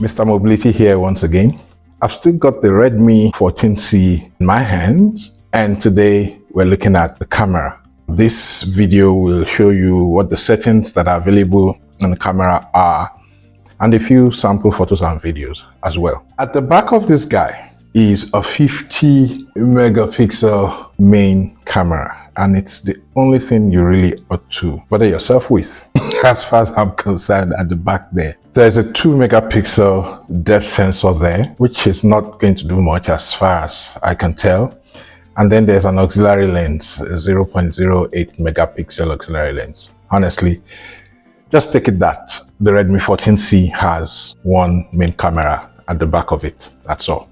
Mr. Mobility here once again. I've still got the Redmi 14C in my hands, and today we're looking at the camera. This video will show you what the settings that are available on the camera are, and a few sample photos and videos as well. At the back of this guy is a 50 megapixel main camera, and it's the only thing you really ought to bother yourself with. As far as I'm concerned, at the back there's a 2 megapixel depth sensor there, which is not going to do much as far as I can tell. And then there's an auxiliary lens, a 0.08 megapixel auxiliary lens. Honestly, just take it that the Redmi 14C has one main camera at the back of it, that's all.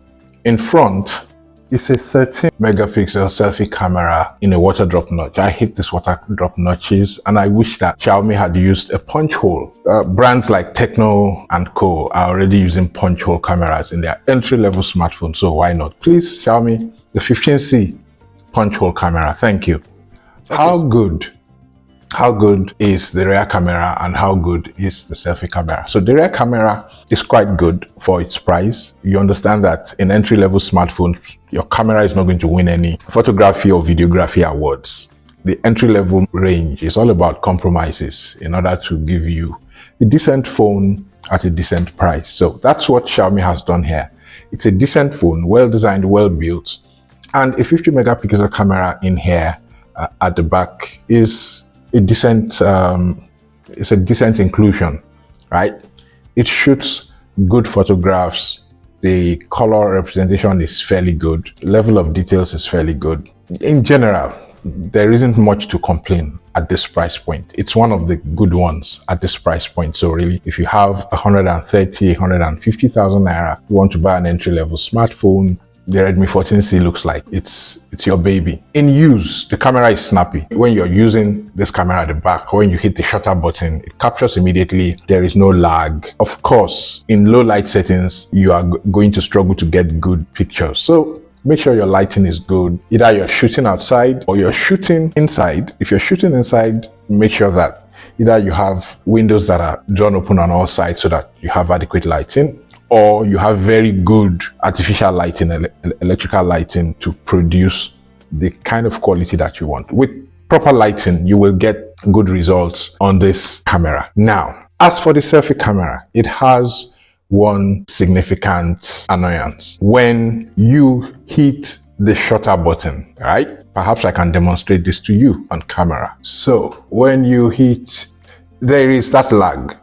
In front, it's a 13 megapixel selfie camera in a water drop notch. I hate these water drop notches, and I wish that Xiaomi had used a punch hole. Brands like Tecno and Co are already using punch hole cameras in their entry-level smartphones, so why not? Please, Xiaomi, the 15C punch hole camera, thank you. How good is the rear camera and how good is the selfie camera? So the rear camera is quite good for its price. You understand that in entry-level smartphones, your camera is not going to win any photography or videography awards. The entry-level range is all about compromises in order to give you a decent phone at a decent price. So that's what Xiaomi has done here. It's a decent phone, well-designed, well-built, and a 50 megapixel camera in here at the back is a decent inclusion, right? It shoots good photographs. The color representation is fairly good. Level of details is fairly good. In general, there isn't much to complain at this price point. It's one of the good ones at this price point. So really, if you have 130, 150,000 naira, you want to buy an entry-level smartphone, the Redmi 14C looks like it's your baby. In use, the camera is snappy. When you're using this camera at the back, when you hit the shutter button, it captures immediately. There is no lag. Of course, in low light settings, you are going to struggle to get good pictures. So make sure your lighting is good. Either you're shooting outside or you're shooting inside. If you're shooting inside, make sure that either you have windows that are drawn open on all sides so that you have adequate lighting, or you have very good artificial lighting, electrical lighting to produce the kind of quality that you want. With proper lighting, you will get good results on this camera. Now, as for the selfie camera, it has one significant annoyance. When you hit the shutter button, right? Perhaps I can demonstrate this to you on camera. So when you hit, there is that lag.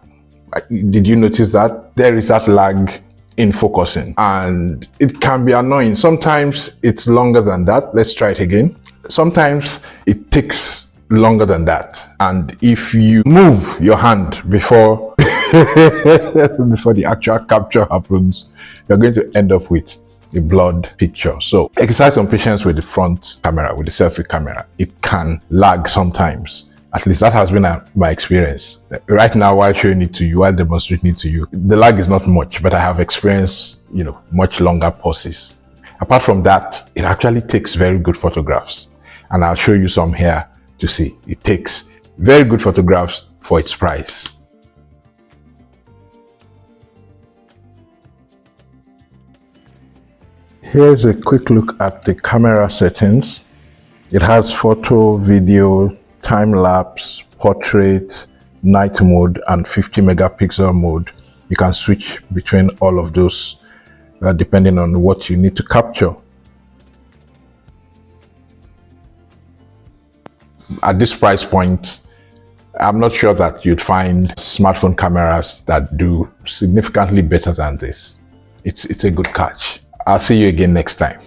Did you notice that? There is that lag in focusing, and it can be annoying. Sometimes it's longer than that. Let's try it again. Sometimes it takes longer than that. And if you move your hand before, before the actual capture happens, you're going to end up with a blurred picture. So exercise some patience with the front camera, with the selfie camera. It can lag sometimes. At least that has been my experience. Right now, while showing it to you, while demonstrating it to you, the lag is not much, but I have experienced, much longer pauses. Apart from that, it actually takes very good photographs. And I'll show you some here to see. It takes very good photographs for its price. Here's a quick look at the camera settings. It has photo, video, time-lapse, portrait, night mode, and 50 megapixel mode. You can switch between all of those depending on what you need to capture. At this price point, I'm not sure that you'd find smartphone cameras that do significantly better than this. It's a good catch. I'll see you again next time.